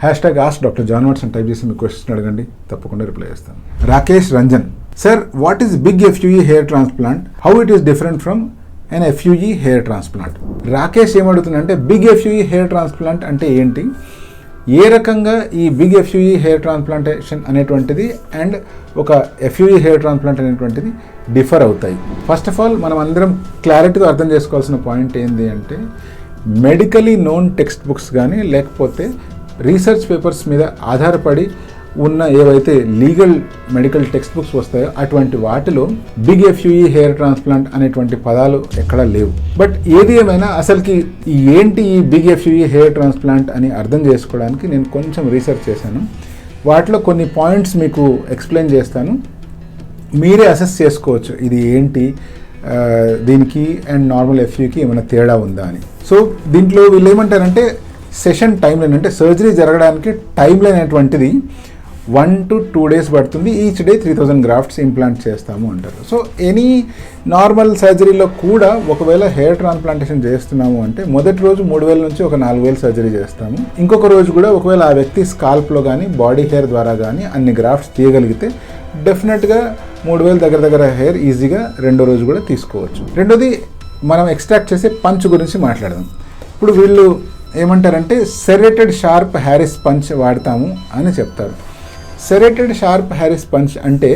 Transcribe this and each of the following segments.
#ask Dr. John Watson type చేసి మీ question అడగండి, తప్పకుండా రిప్లై చేస్తాను. Rakesh Ranjan, sir what is big FUE hair transplant, how it is different from and FUE hair transplant. Rakesh ఏమడుగుతుందంటే big FUE hair transplant అంటే ఏంటి, ఏ రకంగా ఈ బిగ్ FUE హెయిర్ ట్రాన్స్ప్లాంటేషన్ అనేటువంటిది అండ్ ఒక FUE హెయిర్ ట్రాన్స్ప్లాంట్ అనేటువంటిది డిఫర్ అవుతాయి. ఫస్ట్ ఆఫ్ ఆల్ మనం అందరం క్లారిటీగా అర్థం చేసుకోవాల్సిన పాయింట్ ఏంటి అంటే, మెడికలీ నోన్ టెక్స్ట్ బుక్స్ కానీ లేకపోతే రీసెర్చ్ పేపర్స్ మీద ఆధారపడి ఉన్న ఏవైతే లీగల్ మెడికల్ టెక్స్ట్ బుక్స్ వస్తాయో అటువంటి వాటిలో బిగ్ FUE హెయిర్ ట్రాన్స్ప్లాంట్ అనేటువంటి పదాలు ఎక్కడా లేవు. బట్ ఏది ఏమైనా అసలుకి ఏంటి ఈ బిగ్ FUE హెయిర్ ట్రాన్స్ప్లాంట్ అని అర్థం చేసుకోవడానికి నేను కొంచెం రీసెర్చ్ చేశాను. వాటిలో కొన్ని పాయింట్స్ మీకు ఎక్స్ప్లెయిన్ చేస్తాను, మీరే అసెస్ చేసుకోవచ్చు ఇది ఏంటి, దీనికి అండ్ నార్మల్ FUEకి ఏమైనా తేడా ఉందా అని. సో దీంట్లో వీళ్ళు ఏమంటారంటే సెషన్ టైం లైన్, అంటే సర్జరీ జరగడానికి టైం లైన్ అనేటువంటిది 1 to 2 days పడుతుంది, ఈచ్ డే 3000 గ్రాఫ్ట్స్ ఇంప్లాంట్ చేస్తాము అంటారు. సో ఎనీ నార్మల్ సర్జరీలో కూడా ఒకవేళ హెయిర్ ట్రాన్స్ప్లాంటేషన్ చేస్తున్నాము అంటే మొదటి రోజు 3000 నుంచి ఒక 4000 సర్జరీ చేస్తాము. ఇంకొక రోజు కూడా ఒకవేళ ఆ వ్యక్తి స్కాల్ప్లో కానీ బాడీ హెయిర్ ద్వారా కానీ అన్ని గ్రాఫ్ట్స్ తీయగలిగితే డెఫినెట్గా 3000 దగ్గర హెయిర్ ఈజీగా రెండో రోజు కూడా తీసుకోవచ్చు. రెండోది మనం ఎక్స్ట్రాక్ట్ చేసే పంచ్ గురించి మాట్లాడదాం. ఇప్పుడు వీళ్ళు ఏమంటారంటే సెరేటెడ్ షార్ప్ హ్యారిస్ పంచ్ వాడతాము అని చెప్తారు. సెరేటెడ్ షార్ప్ హ్యారిస్ పంచ్ అంటే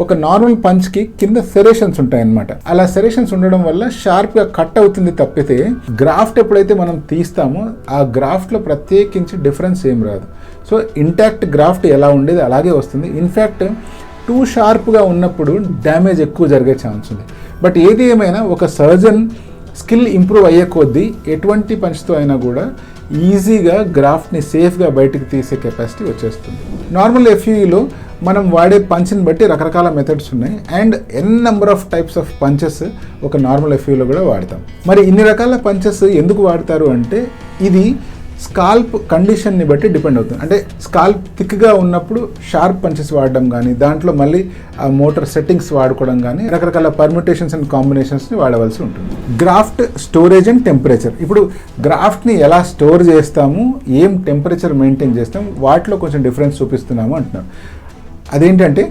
ఒక నార్మల్ పంచ్కి కింద సెరేషన్స్ ఉంటాయన్నమాట. అలా సెరేషన్స్ ఉండడం వల్ల షార్ప్గా కట్ అవుతుంది తప్పితే గ్రాఫ్ట్ ఎప్పుడైతే మనం తీస్తామో ఆ గ్రాఫ్ట్లో ప్రత్యేకించి డిఫరెన్స్ ఏం రాదు. సో ఇంటాక్ట్ గ్రాఫ్ట్ ఎలా ఉండేది అలాగే వస్తుంది. ఇన్ఫ్యాక్ట్ టూ షార్ప్గా ఉన్నప్పుడు డ్యామేజ్ ఎక్కువ జరిగే ఛాన్స్ ఉంది. బట్ ఏది ఏమైనా ఒక సర్జన్ స్కిల్ ఇంప్రూవ్ అయ్యే కొద్దీ ఎటువంటి పంచ్తో అయినా కూడా ఈజీగా గ్రాఫ్ట్ని సేఫ్గా బయటకు తీసే కెపాసిటీ వచ్చేస్తుంది. నార్మల్ FUEలో మనం వాడే పంచ్ని బట్టి రకరకాల మెథడ్స్ ఉన్నాయి and number of types of punches ఒక నార్మల్ FUEలో కూడా వాడతాం. మరి ఇన్ని రకాల పంచెస్ ఎందుకు వాడతారు అంటే ఇది స్కాల్ప్ కండిషన్ని బట్టి డిపెండ్ అవుతుంది. అంటే స్కాల్ప్ థిక్గా ఉన్నప్పుడు షార్ప్ పంచెస్ వాడడం కానీ, దాంట్లో మళ్ళీ ఆ మోటార్ సెట్టింగ్స్ వాడుకోవడం కానీ, రకరకాల పర్ముటేషన్స్ అండ్ కాంబినేషన్స్ని వాడవలసి ఉంటుంది. గ్రాఫ్ట్ స్టోరేజ్ అండ్ టెంపరేచర్, ఇప్పుడు గ్రాఫ్ట్ని ఎలా స్టోర్ చేస్తాము, ఏం టెంపరేచర్ మెయింటైన్ చేస్తాము, వాటిలో కొంచెం డిఫరెన్స్ చూపిస్తున్నాము అంటున్నారు. అదేంటంటే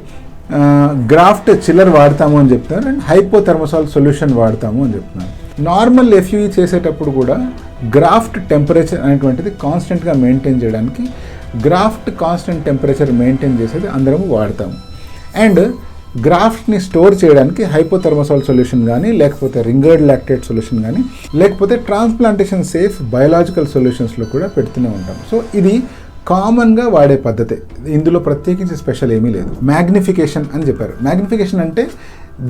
గ్రాఫ్ట్ చిల్లర్ వాడతాము అని చెప్తున్నారు అండ్ హైపోథర్మసాల్ సొల్యూషన్ వాడతాము అని చెప్తున్నారు. నార్మల్ FUE చేసేటప్పుడు కూడా గ్రాఫ్ట్ టెంపరేచర్ అనేటువంటిది కాన్స్టెంట్గా మెయింటైన్ చేయడానికి గ్రాఫ్ట్ కాన్స్టెంట్ టెంపరేచర్ మెయింటైన్ చేసేది అందరము వాడతాము. అండ్ గ్రాఫ్ట్ని స్టోర్ చేయడానికి హైపోథర్మసాల్ సొల్యూషన్ కానీ, లేకపోతే రింగర్డ్ లాక్టేట్ సొల్యూషన్ కానీ, లేకపోతే ట్రాన్స్ప్లాంటేషన్ సేఫ్ బయోలాజికల్ సొల్యూషన్స్లో కూడా పెడుతూనే ఉంటాం. సో ఇది కామన్గా వాడే పద్ధతే, ఇందులో ప్రత్యేకించి స్పెషల్ ఏమీ లేదు. మ్యాగ్నిఫికేషన్ అని చెప్పారు. మ్యాగ్నిఫికేషన్ అంటే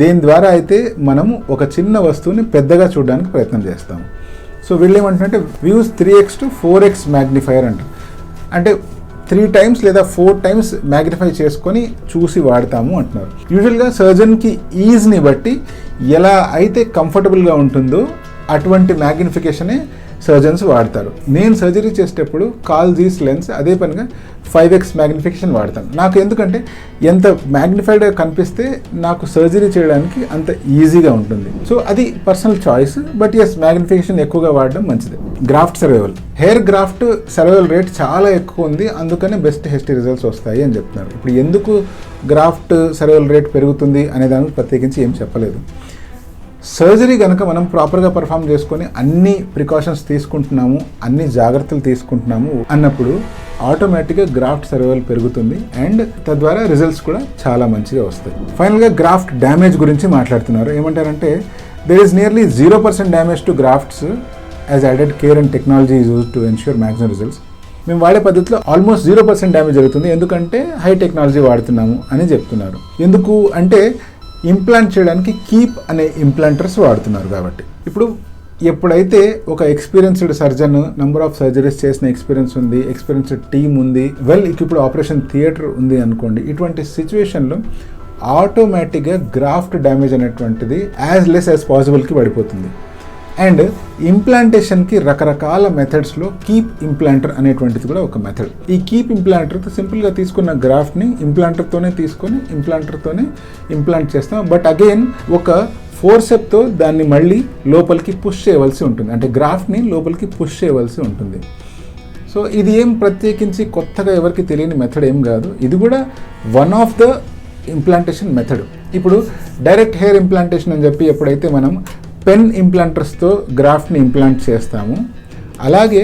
దేని ద్వారా అయితే మనము ఒక చిన్న వస్తువుని పెద్దగా చూడడానికి ప్రయత్నం చేస్తాము. సో వీళ్ళు ఏమంటున్నారంటే views 3x to 4x magnifier అంటారు. అంటే 3 times లేదా 4 times మ్యాగ్నిఫై చేసుకొని చూసి వాడతాము అంటున్నారు. యూజువల్గా సర్జన్కి ఈజ్ని బట్టి ఎలా అయితే కంఫర్టబుల్గా ఉంటుందో అటువంటి మ్యాగ్నిఫికేషనే సర్జన్స్ వాడతారు. నేను సర్జరీ చేసేటప్పుడు కాల్జీస్ లెన్స్ అదే పనిగా 5x మ్యాగ్నిఫికేషన్ వాడతాను. నాకు ఎందుకంటే ఎంత మ్యాగ్నిఫైడ్గా కనిపిస్తే నాకు సర్జరీ చేయడానికి అంత ఈజీగా ఉంటుంది. సో అది personal choice, but yes magnification ఎక్కువగా వాడడం మంచిది. Graft survival, hair graft survival rate చాలా ఎక్కువ ఉంది, అందుకనే బెస్ట్ హెస్ట్ రిజల్ట్స్ వస్తాయి అని చెప్తున్నారు. ఇప్పుడు ఎందుకు గ్రాఫ్ట్ సర్వైవల్ రేట్ పెరుగుతుంది అనే దానికి ప్రత్యేకించి ఏం చెప్పలేదు. సర్జరీ కనుక మనం ప్రాపర్గా పర్ఫామ్ చేసుకొని అన్ని ప్రికాషన్స్ తీసుకుంటున్నాము, అన్ని జాగ్రత్తలు తీసుకుంటున్నాము అన్నప్పుడు ఆటోమేటిక్గా గ్రాఫ్ట్ సర్వైవల్ పెరుగుతుంది అండ్ తద్వారా రిజల్ట్స్ కూడా చాలా మంచిగా వస్తాయి. ఫైనల్గా గ్రాఫ్ట్ డ్యామేజ్ గురించి మాట్లాడుతున్నారు. ఏమంటారంటే there is nearly 0% damage to grafts as added care and technology is used to ensure maximum results. మేము వాడే పద్ధతిలో ఆల్మోస్ట్ 0% డ్యామేజ్ జరుగుతుంది, ఎందుకంటే హై టెక్నాలజీ వాడుతున్నాము అని చెప్తున్నారు. ఎందుకు అంటే ఇంప్లాంట్ చేయడానికి కీప్ అనే ఇంప్లాంటర్స్ వాడుతున్నారు కాబట్టి. ఇప్పుడు ఎప్పుడైతే ఒక experienced surgeon number of surgeries చేసిన ఎక్స్పీరియన్స్ ఉంది, ఎక్స్పీరియన్స్డ్ టీమ్ ఉంది, వెల్ ఎక్విప్డ్ ఆపరేషన్ థియేటర్ ఉంది అనుకోండి, ఇటువంటి సిచ్యువేషన్లో ఆటోమేటిక్గా గ్రాఫ్ట్ డ్యామేజ్ అనేటువంటిది యాజ్ లెస్ యాజ్ పాసిబుల్కి పడిపోతుంది. అండ్ ఇంప్లాంటేషన్కి రకరకాల మెథడ్స్లో కీప్ ఇంప్లాంటర్ అనేటువంటిది కూడా ఒక మెథడ్. ఈ కీప్ ఇంప్లాంటర్తో సింపుల్గా తీసుకున్న గ్రాఫ్ట్ని ఇంప్లాంటర్తోనే తీసుకొని ఇంప్లాంటర్తోనే ఇంప్లాంట్ చేస్తాం. బట్ అగైన్ ఒక ఫోర్సెప్తో దాన్ని మళ్ళీ లోపలికి పుష్ చేయవలసి ఉంటుంది, అంటే గ్రాఫ్ట్ని లోపలికి పుష్ చేయవలసి ఉంటుంది. సో సో ఇది ఏం ప్రత్యేకించి కొత్తగా ఎవరికి తెలియని మెథడ్ ఏం కాదు, ఇది కూడా one of the implantation method. ఇప్పుడు డైరెక్ట్ హెయిర్ ఇంప్లాంటేషన్ అని చెప్పి ఎప్పుడైతే మనం పెన్ ఇంప్లాంటర్స్తో గ్రాఫ్ట్ని ఇంప్లాంట్ చేస్తాము, అలాగే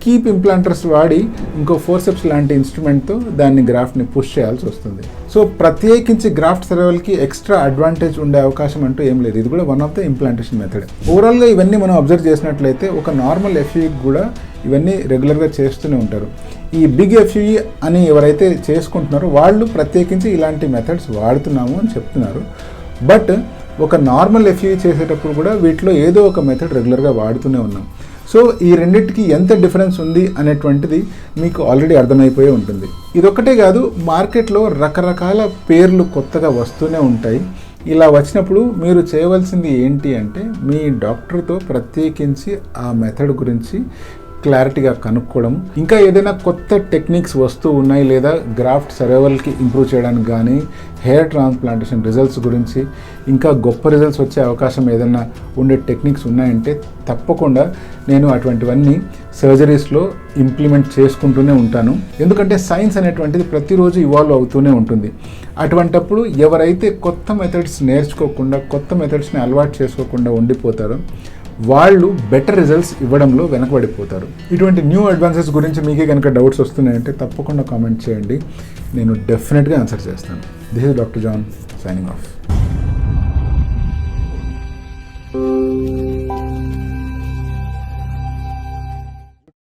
కీప్ ఇంప్లాంటర్స్ వాడి ఇంకో ఫోర్సెప్స్ లాంటి ఇన్స్ట్రుమెంట్తో దాన్ని గ్రాఫ్ట్ని పుష్ చేయాల్సి వస్తుంది. సో ప్రత్యేకించి గ్రాఫ్ట్ సర్వైవల్కి ఎక్స్ట్రా అడ్వాంటేజ్ ఉండే అవకాశం అంటూ ఏం లేదు, ఇది కూడా one of the implantation method. ఓవరాల్గా ఇవన్నీ మనం అబ్జర్వ్ చేసినట్లయితే ఒక నార్మల్ ఎఫ్యూఈకి కూడా ఇవన్నీ రెగ్యులర్గా చేస్తూనే ఉంటారు. ఈ బిగ్ ఎఫ్యూఈ అని ఎవరైతే చేసుకుంటున్నారో వాళ్ళు ప్రత్యేకించి ఇలాంటి మెథడ్స్ వాడుతున్నాము అని చెప్తున్నారు. బట్ ఒక నార్మల్ ఎఫ్యూఈ చేసేటప్పుడు కూడా వీటిలో ఏదో ఒక మెథడ్ రెగ్యులర్గా వాడుతూనే ఉన్నాం. సో ఈ రెండింటికి ఎంత డిఫరెన్స్ ఉంది అనేటువంటిది మీకు ఆల్రెడీ అర్థమైపోయి ఉంటుంది. ఇదొక్కటే కాదు, మార్కెట్లో రకరకాల పేర్లు కొత్తగా వస్తూనే ఉంటాయి. ఇలా వచ్చినప్పుడు మీరు చేయవలసింది ఏంటి అంటే మీ డాక్టర్తో ప్రత్యేకించి ఆ మెథడ్ గురించి క్లారిటీగా కనుక్కోవడం, ఇంకా ఏదైనా కొత్త టెక్నిక్స్ వస్తూ ఉన్నాయి లేదా గ్రాఫ్ట్ సర్వైవల్కి ఇంప్రూవ్ చేయడానికి కానీ హెయిర్ ట్రాన్స్ప్లాంటేషన్ రిజల్ట్స్ గురించి ఇంకా గొప్ప రిజల్ట్స్ వచ్చే అవకాశం ఏదైనా ఉండే టెక్నిక్స్ ఉన్నాయంటే తప్పకుండా నేను అటువంటివన్నీ సర్జరీస్లో ఇంప్లిమెంట్ చేసుకుంటూనే ఉంటాను. ఎందుకంటే సైన్స్ అనేటువంటిది ప్రతిరోజు ఇవాల్వ్ అవుతూనే ఉంటుంది. అటువంటప్పుడు ఎవరైతే కొత్త మెథడ్స్ నేర్చుకోకుండా కొత్త మెథడ్స్ని అలవాటు చేసుకోకుండా ఉండిపోతారో వాళ్ళు బెటర్ రిజల్ట్స్ ఇవ్వడంలో వెనకబడిపోతారు. ఇటువంటి న్యూ అడ్వాన్సెస్ గురించి మీకే కనుక డౌట్స్ వస్తున్నాయంటే తప్పకుండా కామెంట్ చేయండి, నేను డెఫినెట్గా ఆన్సర్ చేస్తాను. This is doctor John signing of.